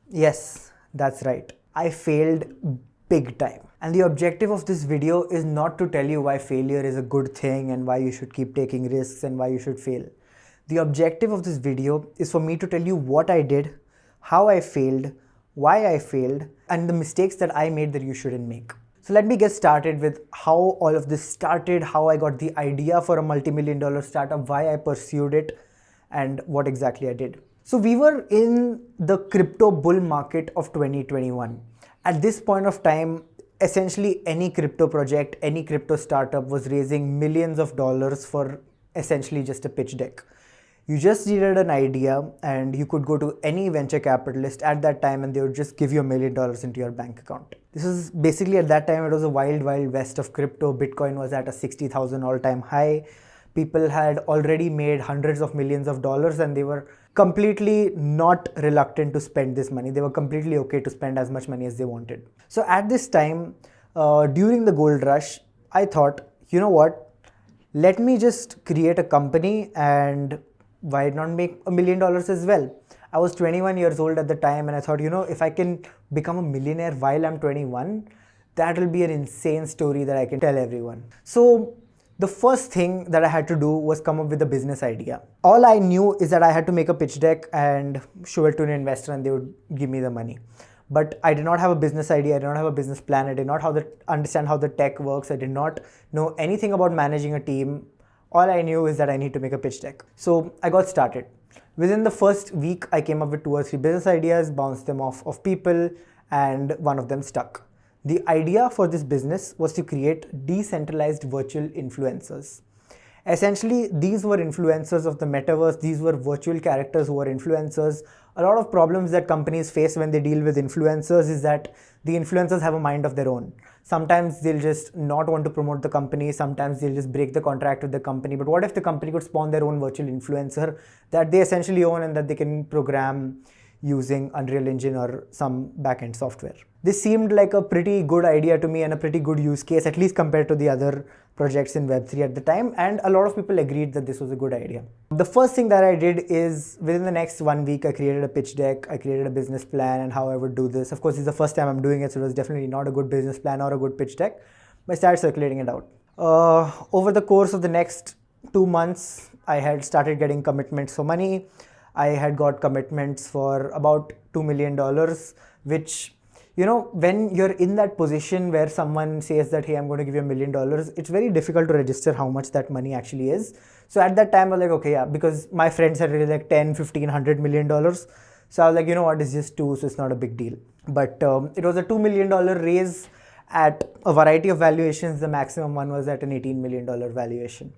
Yes, that's right. I failed big time. And the objective of this video is not to tell you why failure is a good thing and why you should keep taking risks and why you should fail. The objective of this video is for me to tell you what I did, how I failed, why I failed, and the mistakes that I made that you shouldn't make. So let me get started with how all of this started, how I got the idea for a multi-million dollar startup, why I pursued it, and what exactly I did. So we were in the crypto bull market of 2021. At this point of time, essentially any crypto project, any crypto startup was raising millions of dollars for essentially just a pitch deck. You just needed an idea and you could go to any venture capitalist at that time and they would just give you $1 million into your bank account. This is basically at that time, it was a wild, wild west of crypto. Bitcoin was at a 60,000 all-time high. People had already made hundreds of millions of dollars and they were completely not reluctant to spend this money. They were completely okay to spend as much money as they wanted. So at this time, during the gold rush, I thought, you know what? Let me just create a company and why not make $1 million as well? I was 21 years old at the time and I thought, if I can become a millionaire while I'm 21, that will be an insane story that I can tell everyone. So the first thing that I had to do was come up with a business idea. All I knew is that I had to make a pitch deck and show it to an investor and they would give me the money. But I did not have a business idea, I did not have a business plan, I did not understand how the tech works, I did not know anything about managing a team. All I knew is that I need to make a pitch deck. So I got started. Within the first week, I came up with 2 or 3 business ideas, bounced them off of people, and one of them stuck. The idea for this business was to create decentralized virtual influencers. Essentially, these were influencers of the metaverse. These were virtual characters who were influencers. A lot of problems that companies face when they deal with influencers is that the influencers have a mind of their own. Sometimes they'll just not want to promote the company. Sometimes they'll just break the contract with the company. But what if the company could spawn their own virtual influencer that they essentially own and that they can program using Unreal Engine or some backend software? This seemed like a pretty good idea to me and a pretty good use case, at least compared to the other projects in Web3 at the time, and a lot of people agreed that this was a good idea. The first thing that I did is within the next 1 week, I created a pitch deck, I created a business plan and how I would do this. Of course, it's the first time I'm doing it, so it was definitely not a good business plan or a good pitch deck, but I started circulating it out. Over the course of the next 2 months, I had started getting commitments for money. I had got commitments for about $2 million, which, when you're in that position where someone says that, hey, I'm going to give you $1 million, it's very difficult to register how much that money actually is. So at that time, I was like, okay, yeah, because my friends had really like 10, 15, $100 million. So I was like, you know what, it's just 2, so it's not a big deal. But it was a $2 million raise at a variety of valuations. The maximum one was at an $18 million valuation.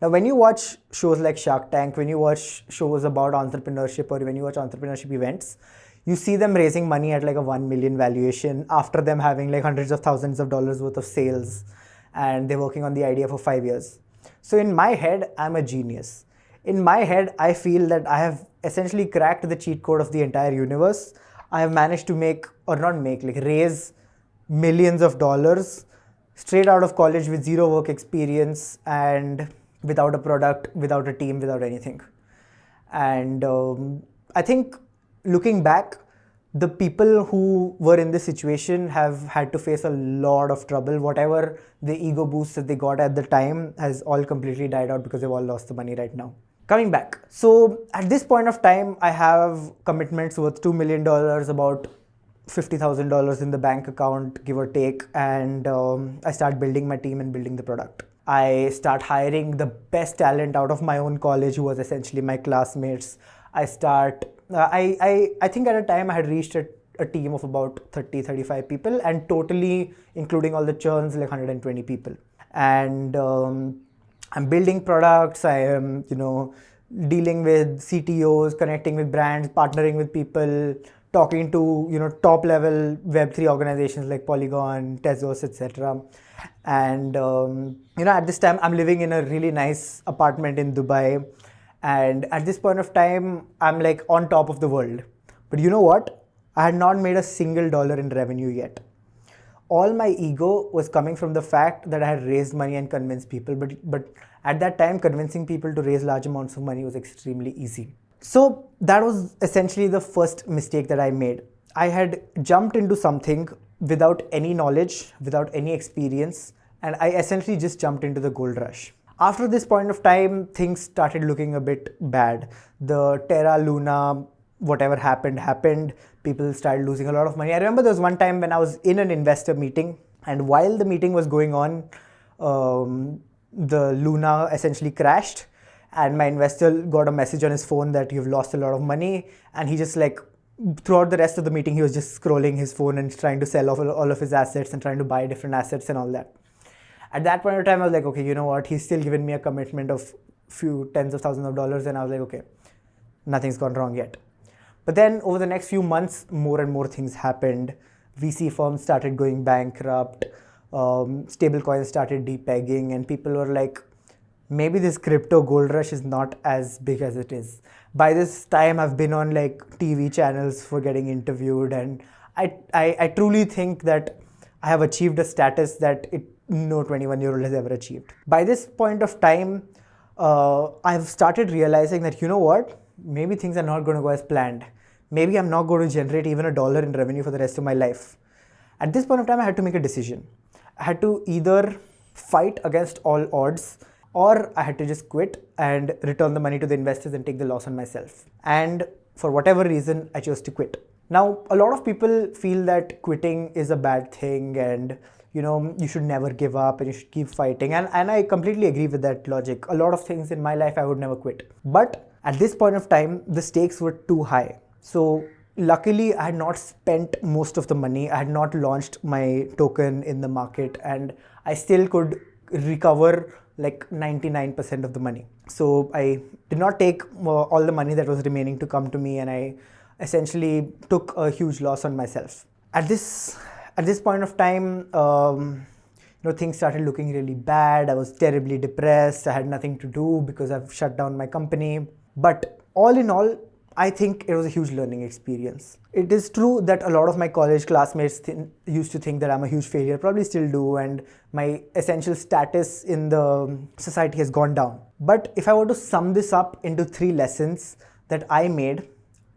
Now, when you watch shows like Shark Tank, when you watch shows about entrepreneurship or when you watch entrepreneurship events, you see them raising money at like a 1 million valuation after them having like hundreds of thousands of dollars worth of sales and they're working on the idea for 5 years. So in my head, I'm a genius. In my head, I feel that I have essentially cracked the cheat code of the entire universe. I have managed to raise millions of dollars straight out of college with zero work experience and without a product, without a team, without anything. And I think looking back, the people who were in this situation have had to face a lot of trouble. Whatever the ego boost that they got at the time has all completely died out because they've all lost the money right now. Coming back. So at this point of time, I have commitments worth $2 million, about $50,000 in the bank account, give or take. And I start building my team and building the product. I start hiring the best talent out of my own college, who was essentially my classmates. I think at a time I had reached a team of about 30, 35 people, and totally, including all the churns, like 120 people. And I'm building products. I am, dealing with CTOs, connecting with brands, partnering with people, talking to, top level Web3 organizations like Polygon, Tezos, etc. And, at this time, I'm living in a really nice apartment in Dubai. And at this point of time, I'm like on top of the world. But you know what? I had not made a single dollar in revenue yet. All my ego was coming from the fact that I had raised money and convinced people. But at that time, convincing people to raise large amounts of money was extremely easy. So that was essentially the first mistake that I made. I had jumped into something without any knowledge, without any experience, and I essentially just jumped into the gold rush. After this point of time, things started looking a bit bad. The Terra Luna, whatever happened. People started losing a lot of money. I remember there was one time when I was in an investor meeting, and while the meeting was going on, the Luna essentially crashed, and my investor got a message on his phone that you've lost a lot of money, and he just like throughout the rest of the meeting he was just scrolling his phone and trying to sell off all of his assets and trying to buy different assets and all that. At that point of time I was like, okay, you know what, he's still given me a commitment of few tens of thousands of dollars, and I was like, okay, nothing's gone wrong yet. But then over the next few months, more and more things happened. VC firms started going bankrupt, stable coins started depegging, and people were like, maybe this crypto gold rush is not as big as it is. By this time, I've been on like TV channels for getting interviewed, and I truly think that I have achieved a status that no 21-year-old has ever achieved. By this point of time, I've started realizing that, you know what, maybe things are not going to go as planned. Maybe I'm not going to generate even $1 in revenue for the rest of my life. At this point of time, I had to make a decision. I had to either fight against all odds, or I had to just quit and return the money to the investors and take the loss on myself. And for whatever reason, I chose to quit. Now, a lot of people feel that quitting is a bad thing, and you should never give up and you should keep fighting. And I completely agree with that logic. A lot of things in my life I would never quit. But at this point of time, the stakes were too high. So luckily, I had not spent most of the money. I had not launched my token in the market, and I still could recover like 99% of the money. So I did not take all the money that was remaining to come to me, and I essentially took a huge loss on myself. At this point of time, things started looking really bad. I was terribly depressed. I had nothing to do because I've shut down my company. But all in all, I think it was a huge learning experience. It is true that a lot of my college classmates used to think that I'm a huge failure, probably still do, and my essential status in the society has gone down. But if I were to sum this up into 3 lessons that I made,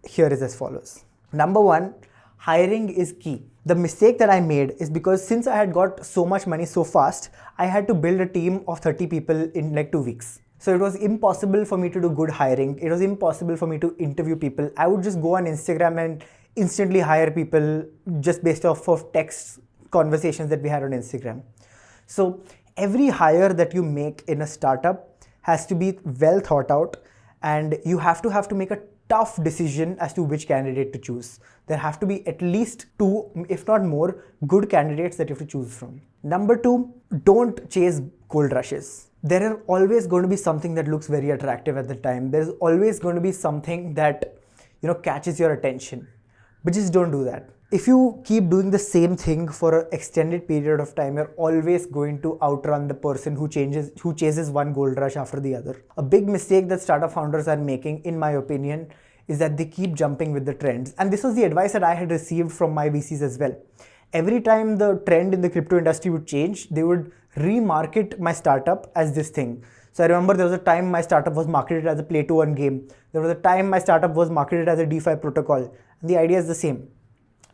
here is as follows. Number 1, hiring is key. The mistake that I made is because since I had got so much money so fast, I had to build a team of 30 people in like 2 weeks. So it was impossible for me to do good hiring. It was impossible for me to interview people. I would just go on Instagram and instantly hire people just based off of text conversations that we had on Instagram. So every hire that you make in a startup has to be well thought out, and you have to make a tough decision as to which candidate to choose. There have to be at least 2, if not more, good candidates that you have to choose from. Number 2, don't chase gold rushes. There are always going to be something that looks very attractive at the time. There's always going to be something that catches your attention. But just don't do that. If you keep doing the same thing for an extended period of time, you're always going to outrun the person who chases one gold rush after the other. A big mistake that startup founders are making, in my opinion, is that they keep jumping with the trends. And this was the advice that I had received from my VCs as well. Every time the trend in the crypto industry would change, they would remarket my startup as this thing. So I remember there was a time my startup was marketed as a play-to-earn game. There was a time my startup was marketed as a DeFi protocol. And the idea is the same.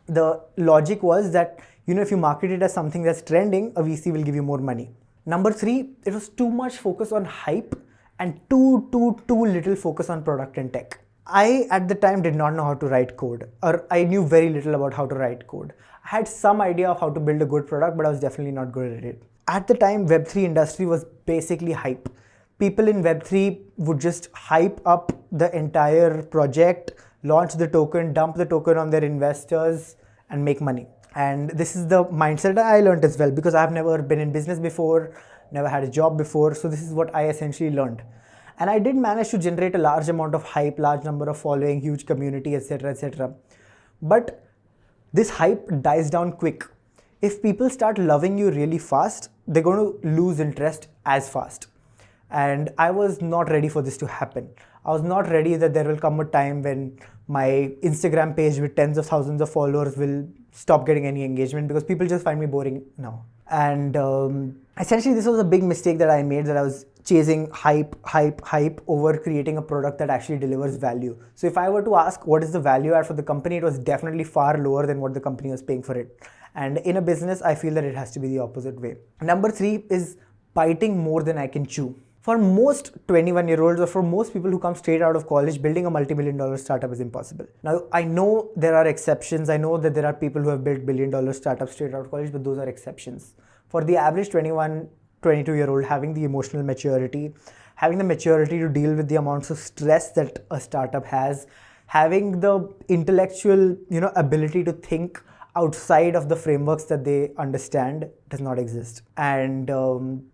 The logic was that, if you market it as something that's trending, a VC will give you more money. Number 3, it was too much focus on hype and too little focus on product and tech. I, at the time, did not know how to write code, or I knew very little about how to write code. I had some idea of how to build a good product, but I was definitely not good at it. At the time, Web3 industry was basically hype. People in Web3 would just hype up the entire project, launch the token, dump the token on their investors, and make money. And this is the mindset that I learned as well, because I've never been in business before, never had a job before. So this is what I essentially learned. And I did manage to generate a large amount of hype, large number of following, huge community, etc., etc. But this hype dies down quick. If people start loving you really fast, they're going to lose interest as fast. And I was not ready for this to happen. I was not ready that there will come a time when my Instagram page with tens of thousands of followers will stop getting any engagement, because people just find me boring now. And essentially this was a big mistake that I made, that I was chasing hype over creating a product that actually delivers value. So if I were to ask what is the value add for the company, it was definitely far lower than what the company was paying for it. And in a business, I feel that it has to be the opposite way. Number 3 is biting more than I can chew. For most 21-year-olds or for most people who come straight out of college, building a multi-billion-dollar startup is impossible. Now, I know there are exceptions. I know that there are people who have built billion-dollar startups straight out of college, but those are exceptions. For the average 21, 22-year-old, having the emotional maturity, having the maturity to deal with the amounts of stress that a startup has, having the intellectual, ability to think outside of the frameworks that they understand does not exist. And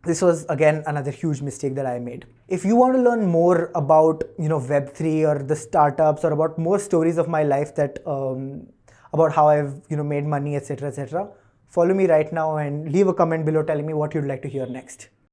this was again another huge mistake that I made. If you want to learn more about Web3 or the startups or about more stories of my life that about how I've made money, etc., follow me right now and leave a comment below telling me what you'd like to hear next.